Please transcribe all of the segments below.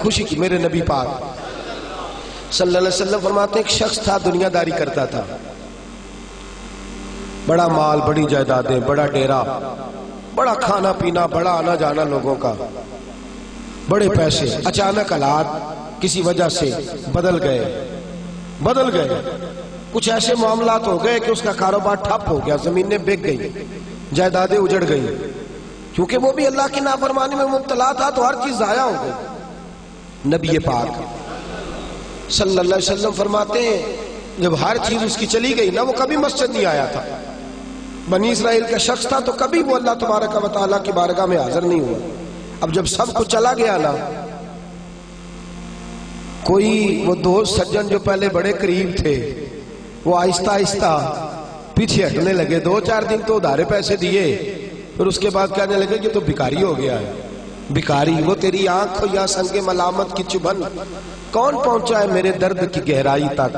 خوشی کی. میرے نبی پاک صلی اللہ علیہ وسلم فرماتے ہیں ایک شخص تھا دنیا داری کرتا تھا, بڑا مال, بڑی جائیدادیں, بڑا ڈیرا, بڑا کھانا پینا, بڑا آنا جانا لوگوں کا, بڑے پیسے. اچانک حالات کسی وجہ سے بدل گئے. کچھ ایسے معاملات ہو گئے کہ اس کا کاروبار ٹھپ ہو گیا, زمینیں بک گئی, جائیدادیں اجڑ گئی. کیونکہ وہ بھی اللہ کی نافرمانی میں مبتلا تھا تو ہر چیز ضائع ہو گئی. نبی پاک صلی اللہ علیہ وسلم فرماتے ہیں جب ہر چیز اس کی چلی گئی نا, وہ کبھی مسجد نہیں آیا تھا, بنی اسرائیل کا شخص تھا, تو کبھی وہ اللہ تبارک و تعالیٰ کی بارگاہ میں حاضر نہیں ہوا. اب جب سب کچھ چلا گیا نا, کوئی وہ دوست سجن جو پہلے بڑے قریب تھے وہ آہستہ آہستہ پیچھے ہٹنے لگے. 2-4 دن تو ادھارے پیسے دیے, پھر اس کے بعد کہنے لگے کہ تو بھکاری ہو گیا ہے. بھکاری, وہ تیری آنکھ یا سنگ ملامت کی چبھن کون پہنچا ہے میرے درد کی گہرائی تک.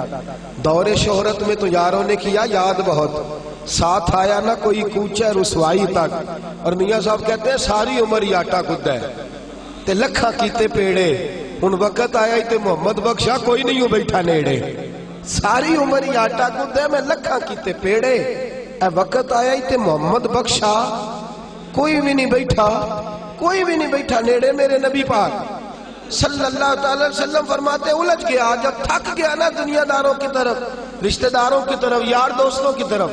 دور شہرت میں تو یاروں نے کیا یاد بہت, ساتھ آیا نہ کوئی کوچہ رسوائی تک. اور میاں صاحب کہتے ہیں ساری عمر ہی آٹا گدا ہے تے لکھاں کیتے پیڑے, ان وقت آیا ہی تے محمد بخشا کوئی نہیں ہو بیٹھا نیڑے. ساری عمر ہی آٹا گدا ہے میں لکھاں کیتے پیڑے, اے وقت آیا ہی تے محمد بخشا کوئی بھی نہیں بیٹھا نیڑے. میرے نبی پاک صلی اللہ تعالی وسلم فرماتے الجھ گیا, جب تھک گیا نا دنیا داروں کی طرف, رشتہ داروں کی طرف, یار دوستوں کی طرف,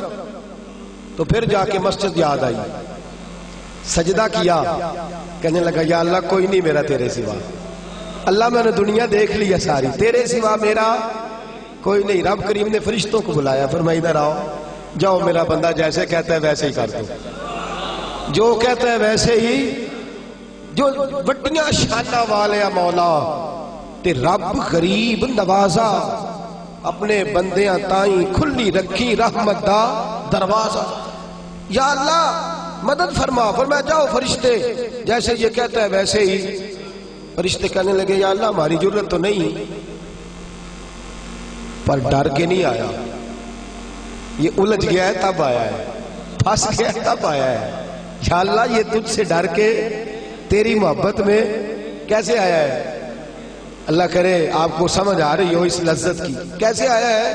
تو پھر جا کے مسجد یاد آئی, سجدہ کیا, کہنے لگا یا اللہ کوئی نہیں میرا تیرے سوا. اللہ میں نے دنیا دیکھ لیا ساری, تیرے سوا میرا کوئی نہیں. رب کریم نے فرشتوں کو بلایا, فرمایا ادھر آؤ, جاؤ میرا بندہ جیسے کہتا ہے ویسے ہی کر دو, جو کہتا ہے ویسے ہی. جو وڈیاں شانہ والے مولا تے رب غریب نوازا, اپنے بندیاں تائیں کھلی رکھی رحمت دا دروازہ. یا اللہ مدد فرما. فرمایا جاؤ فرشتے جیسے یہ کہتا ہے ویسے ہی. فرشتے کہنے لگے یا اللہ ہماری ضرورت تو نہیں, پر ڈر کے نہیں آیا, یہ الجھ گیا ہے تب آیا ہے, پھنس گیا ہے تب آیا ہے. یا اللہ یہ تجھ سے ڈر کے تیری محبت میں کیسے آیا ہے. اللہ کرے آپ کو سمجھ آ رہی ہو اس لذت کی. کیسے آیا ہے,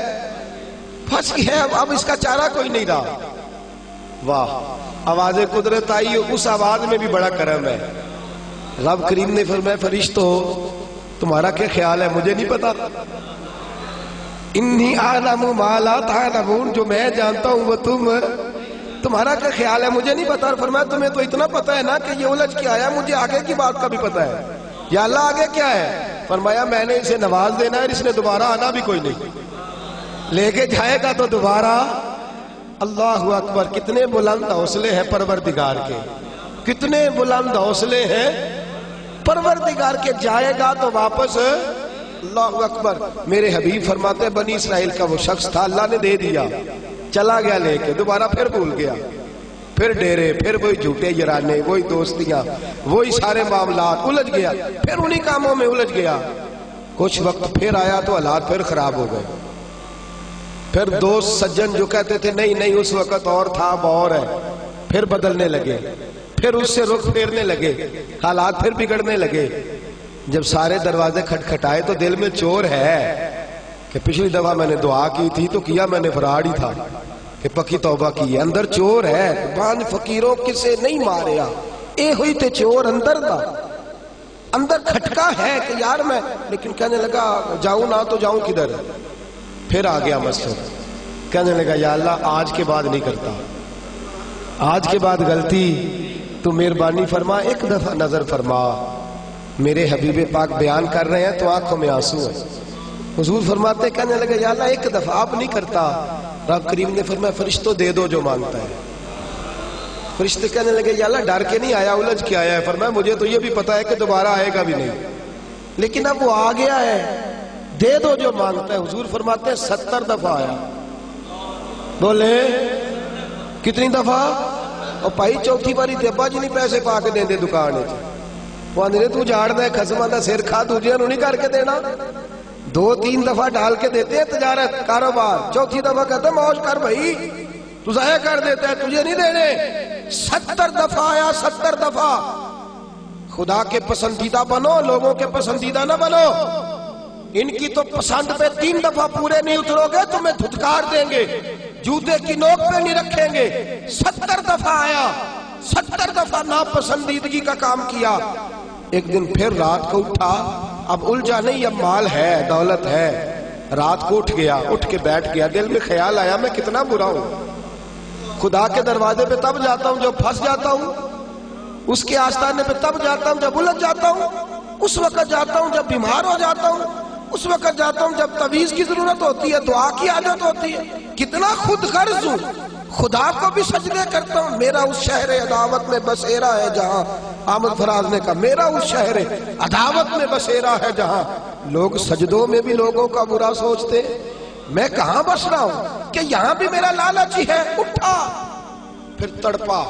پھنس گیا ہے, اب اس کا چارہ کوئی نہیں رہا. واہ, آواز قدرت آئی, اس آواز میں بھی بڑا کرم ہے. رب کریم نے فرمایا فرشتو تمہارا کیا خیال ہے, مجھے نہیں پتا. انی اعلم ما لا تعلمون, جو میں جانتا ہوں وہ تمہارا کیا خیال ہے مجھے نہیں پتا. اور فرمایا تمہیں تو اتنا پتا ہے نا کہ یہ الجھ کے آیا, مجھے آگے کی بات کا بھی پتا ہے. یا اللہ آگے کیا ہے. فرمایا میں نے اسے نواز دینا ہے, اس نے دوبارہ آنا بھی کوئی نہیں, لے کے جائے گا تو دوبارہ. اللہ اکبر, کتنے بلند حوصلے ہیں پروردگار کے, کتنے بلند حوصلے ہیں پروردگار کے. جائے گا تو واپس. اللہ اکبر. میرے حبیب فرماتے بنی اسرائیل کا وہ شخص تھا, اللہ نے دے دیا, چلا گیا لے کے, دوبارہ پھر بھول گیا, پھر ڈیرے, پھر وہی جھوٹے یارانے, وہی دوستیاں, وہی سارے معاملات, الجھ گیا, پھر انہی کاموں میں الجھ گیا. کچھ وقت پھر آیا تو حالات پھر خراب ہو گئے. پھر دوست سجن جو کہتے تھے نہیں نہیں اس وقت اور تھا اب اور ہے, پھر بدلنے لگے, پھر اس سے رخ پھیرنے لگے, حالات پھر بگڑنے لگے. جب سارے دروازے کھٹکھٹائے تو دل میں چور ہے کہ پچھلی دفعہ میں نے دعا کی تھی تو کیا میں نے فراڈ ہی تھا کہ پکی توبہ کی ہے. اندر چور ہے, بان فقیروں کسے نہیں ماریا, اے ہوئی تے چور اندر دا, اندر کھٹکا ہے کہ یار میں, لیکن کہنے لگا جاؤں نہ تو جاؤں کدھر. پھر آ گیا مسجد, کہنے لگا یا اللہ آج کے بعد نہیں کرتا, آج کے بعد غلطی تو مہربانی فرما, ایک دفعہ نظر فرما. میرے حبیب پاک بیان کر رہے ہیں تو آنکھوں میں آنسو ہیں. حضور فرماتے کہنے لگے یا اللہ ایک دفعہ آپ نہیں کرتا. رب کریم نے فرمایا فرشتوں دے دو جو مانگتا ہے. فرشتے کہنے لگے یا اللہ ڈر کے نہیں آیا, الجھ کے آیا ہے. فرمایا مجھے تو یہ بھی پتا ہے کہ دوبارہ آئے گا بھی نہیں, لیکن اب وہ آ گیا ہے, دے دو جو مانگتا ہے. حضور فرماتے ہیں 70 دفعہ آیا. بولے کتنی دفعہ؟ اور بھائی چوتھی باری تے ابا جی نہیں پیسے پا کے دیں دے دکان ہے, وہ آندھے تو جھاڑ دے خسمہ دا سر کھا دوجے انہوں نہیں کر کے دینا. 2-3 دفعہ ڈال کے دیتے ہیں تجارت کاروبار, چوتھی دفعہ کہتے ہیں موج کر بھائی, تو ضائع کر دیتا ہے, تجھے نہیں دینے. 70 دفعہ آیا, 70 دفعہ. خدا کے پسندیدہ بنو، لوگوں کے پسندیدہ نہ بنو۔ ان کی تو پسند پہ 3 دفعہ پورے نہیں اترو گے تمہیں دھتکار دیں گے، جوتے کی نوک پہ نہیں رکھیں گے۔ 70 دفعہ آیا، 70 دفعہ ناپسندیدگی کا کام کیا۔ ایک دن پھر رات کو اٹھا، اب الجھا نہیں، اب مال ہے، دولت ہے۔ رات کو اٹھ گیا، اٹھ کے بیٹھ گیا، دل میں خیال آیا میں کتنا برا ہوں، خدا کے دروازے پہ تب جاتا ہوں جب پھنس جاتا ہوں، اس کے آستانے پہ تب جاتا ہوں جب الجھ جاتا ہوں، اس وقت جاتا ہوں جب بیمار ہو جاتا ہوں، اس وقت جاتا ہوں جب تعویذ کی ضرورت ہوتی ہے، دعا کی عادت ہوتی ہے۔ کتنا خود غرض ہوں، خدا کو بھی سجدے کرتا ہوں۔ میرا اس شہر عداوت میں بسیرا ہے جہاں، احمد فراز نے کہا میرا اس شہر عداوت میں بسیرا ہے جہاں، لوگ سجدوں میں بھی لوگوں کا برا سوچتے، میں کہاں بس رہا ہوں کہ یہاں بھی میرا لالچ ہی ہے۔ اٹھا، پھر تڑپا،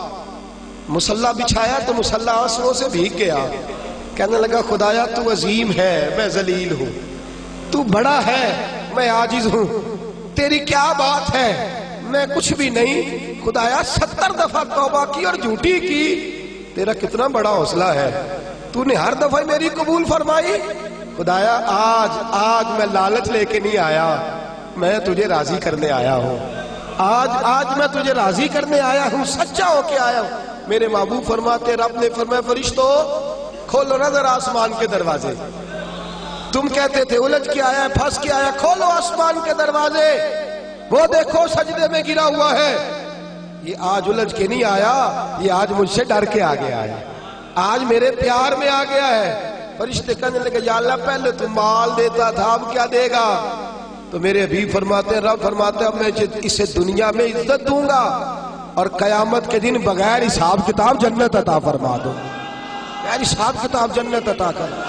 مصلی بچھایا تو مصلی آنسوؤں سے بھیگ گیا، کہنے لگا خدایا تو عظیم ہے، میں ذلیل ہوں، تو بڑا ہے، میں عاجز ہوں، تیری کیا بات ہے، میں کچھ بھی نہیں۔ خدایا 70 دفعہ توبہ کی اور جھوٹی کی، تیرا کتنا بڑا حوصلہ ہے، تو نے ہر دفعہ میری قبول فرمائی۔ خدایا آج میں لالچ لے کے نہیں آیا، میں تجھے راضی کرنے آیا ہوں، آج میں تجھے راضی کرنے آیا ہوں، سچا ہو کے آیا ہوں۔ میرے محبوب فرماتے، رب نے فرمایا فرشتوں کھولو نظر آسمان کے دروازے، تم کہتے تھے الجھ کے آیا ہے، پھنس کے آیا، کھولو آسمان کے دروازے، وہ دیکھو سجدے میں گرا ہوا ہے۔ یہ آج الجھ کے نہیں آیا، یہ آج مجھ سے ڈر کے آ گیا ہے، آج میرے پیار میں آ گیا ہے۔ فرشتے کہنے لگے یا اللہ پہلے تو مال دیتا تھا، اب کیا دے گا؟ تو میرے حبیب فرماتے ہیں، رب فرماتے ہیں اب میں اسے دنیا میں عزت دوں گا اور قیامت کے دن بغیر حساب کتاب جنت عطا فرما دوں، بغیر حساب کتاب جنت عطا کر۔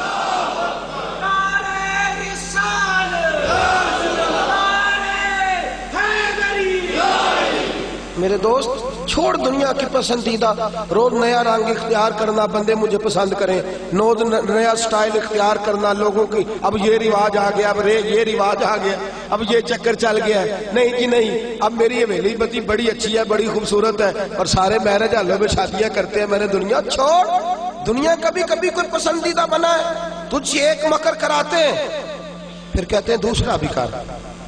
میرے دوست چھوڑ دنیا کی پسندیدہ، روز نیا رنگ اختیار کرنا، بندے مجھے پسند کریں، روز نیا سٹائل اختیار کرنا لوگوں کی، اب یہ رواج آ گیا، اب یہ رواج آ گیا، اب یہ چکر چل گیا ہے، نہیں جی نہیں، اب میری حویلی بتی بڑی اچھی ہے، بڑی خوبصورت ہے اور سارے میرج ہالوں میں شادیاں کرتے ہیں، میں نے دنیا چھوڑ، دنیا کبھی کبھی کوئی پسندیدہ بنا ہے، تجھ سے ایک مکر کراتے ہیں، پھر کہتے ہیں دوسرا بھی کر،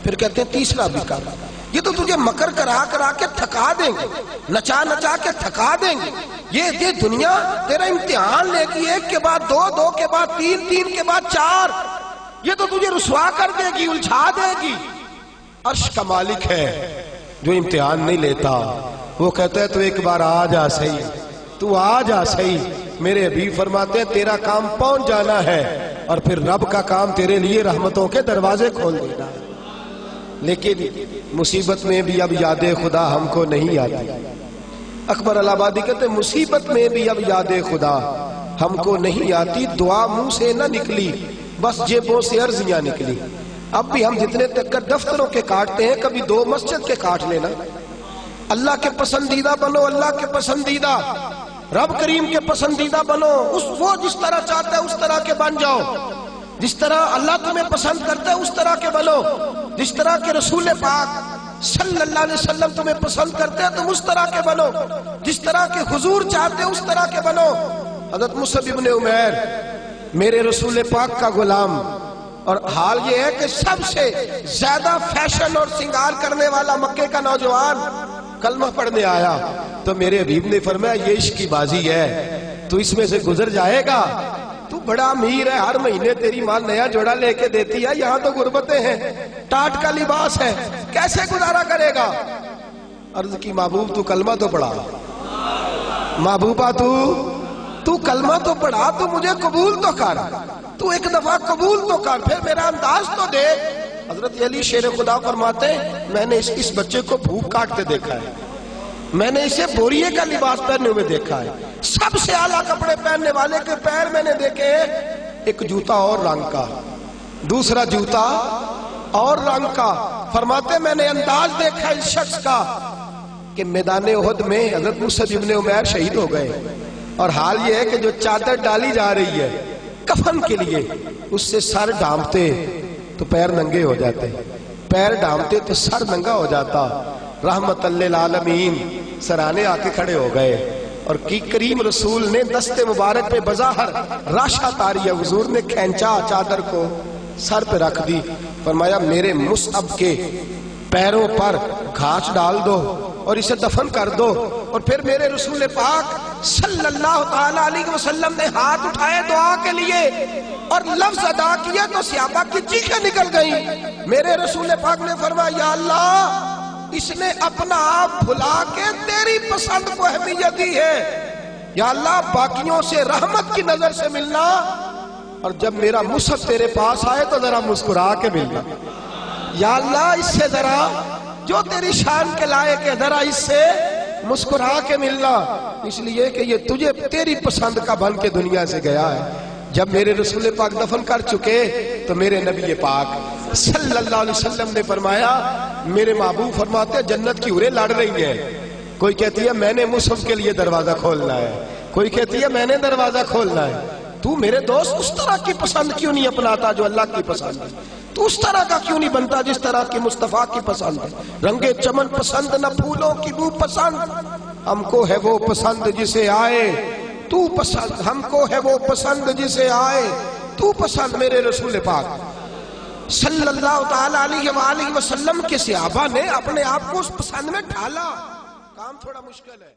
پھر کہتے ہیں تیسرا بھی کر، یہ تو تجھے مکر کرا کے تھکا دیں گے، نچا کے تھکا دیں گے۔ یہ دنیا تیرا امتحان لے گی، ایک کے بعد دو، دو کے بعد تین، تین کے بعد چار، یہ تو تجھے رسوا کر دے گی، الجھا دے گی۔ عرش کا مالک ہے جو امتحان نہیں لیتا، وہ کہتا ہے تو ایک بار آ جا صحیح، تو آ جا صحیح۔ میرے حبیب فرماتے ہیں تیرا کام پہنچ جانا ہے اور پھر رب کا کام تیرے لیے رحمتوں کے دروازے کھول دینا ہے۔ لیکن مصیبت میں بھی اب یاد خدا ہم کو نہیں آتی۔ اکبر الہ آبادی کہتے مصیبت میں بھی اب یاد خدا ہم کو نہیں آتی، دعا منہ سے نہ نکلی، بس جیبوں سے عرضیاں نکلی۔ اب بھی ہم جتنے تک دفتروں کے کاٹتے ہیں، کبھی 2 مسجد کے کاٹ لینا۔ اللہ کے پسندیدہ بنو، اللہ کے پسندیدہ، رب کریم کے پسندیدہ بنو، وہ جس طرح چاہتا ہے اس طرح کے بن جاؤ، جس طرح اللہ تمہیں پسند کرتا ہے اس طرح کے بنو، جس طرح کے رسول پاک صلی اللہ علیہ وسلم تمہیں پسند کرتے ہیں تم اس طرح کے بنو، جس طرح کے حضور چاہتے ہیں اس طرح کے بنو۔ حضرت مصعب ابن عمیر میرے رسول پاک کا غلام، اور حال یہ ہے کہ سب سے زیادہ فیشن اور سنگار کرنے والا مکے کا نوجوان کلمہ پڑھنے آیا تو میرے حبیب نے فرمایا یہ عشق کی بازی ہے، تو اس میں سے گزر جائے گا، تو بڑا امیر ہے، ہر مہینے تیری ماں نیا جوڑا لے کے دیتی ہے، یہاں تو غربتیں ہیں، ٹاٹ کا لباس ہے، کیسے گزارا کرے گا؟ عرض کی محبوب تو کلمہ تو پڑھا، محبوبہ تو کلمہ تو پڑھا، تو مجھے قبول تو کر، تو ایک دفعہ قبول تو کر، پھر میرا انداز تو دے۔ حضرت علی شیر خدا فرماتے ہیں میں نے اس بچے کو بھوک کاٹتے دیکھا ہے، میں نے اسے بوریے کا لباس پہننے ہوئے دیکھا ہے، سب سے اعلیٰ کپڑے پہننے والے کے پیر میں نے دیکھے، ایک جوتا اور رنگ کا، دوسرا جوتا اور رنگ کا۔ فرماتے میں نے انداز دیکھا اس شخص کا کہ میدان احد میں حضرت مصعب ابن عمیر شہید ہو گئے، اور حال یہ ہے کہ جو چادر ڈالی جا رہی ہے کفن کے لیے، اس سے سر ڈھانپتے تو پیر ننگے ہو جاتے، پیر ڈھانپتے تو سر ننگا ہو جاتا۔ رحمت للعالمین سرانے آ کے کھڑے ہو گئے، اور کی کریم رسول نے دست مبارک پہ بظاہر راشا تاری ہے، حضور نے کھینچا چادر کو سر پہ رکھ دی، فرمایا میرے مصعب کے پیروں پر گھاس ڈال دو اور اسے دفن کر دو۔ اور پھر میرے رسول پاک صلی اللہ تعالی علیہ وسلم نے ہاتھ اٹھائے دعا کے لیے اور لفظ ادا کیا تو صحابہ کی چیخیں نکل گئیں۔ میرے رسول پاک نے فرمایا یا اللہ اس نے اپنا آپ بھلا کے تیری پسند کو اہمیت دی ہے، یا اللہ باقیوں سے رحمت کی نظر سے ملنا، اور جب میرا مصحف تیرے پاس آئے تو ذرا مسکرا کے ملنا، یا اللہ اس سے ذرا جو تیری شان کے لائق ہے ذرا اس سے مسکرا کے ملنا، اس لیے کہ یہ تجھے تیری پسند کا بن کے دنیا سے گیا ہے۔ جب میرے رسول پاک دفن کر چکے تو میرے نبی پاک صلی اللہ علیہ وسلم نے فرمایا، میرے محبوب فرماتے ہیں جنت کی حوریں لڑ رہی ہیں، کوئی کہتی ہے میں نے مصحف کے لیے دروازہ کھولنا ہے، کوئی کہتی ہے میں نے دروازہ کھولنا ہے، تو میرے دوست اس طرح کی پسند کیوں نہیں اپناتا جو اللہ کی پسند ہے؟ تو اس طرح کا کیوں نہیں بنتا جس طرح کی مصطفیٰ کی پسند ہے؟ رنگ چمن پسند نہ پھولوں کی بو پسند، ہم کو ہے وہ پسند جسے آئے تو پسند، ہم کو ہے وہ پسند جسے آئے تو پسند۔ میرے رسول پاک صلی اللہ تعالی علیہ وآلہ وسلم کے صحابہ نے اپنے آپ کو اس پسند میں ڈھالا، کام تھوڑا مشکل ہے۔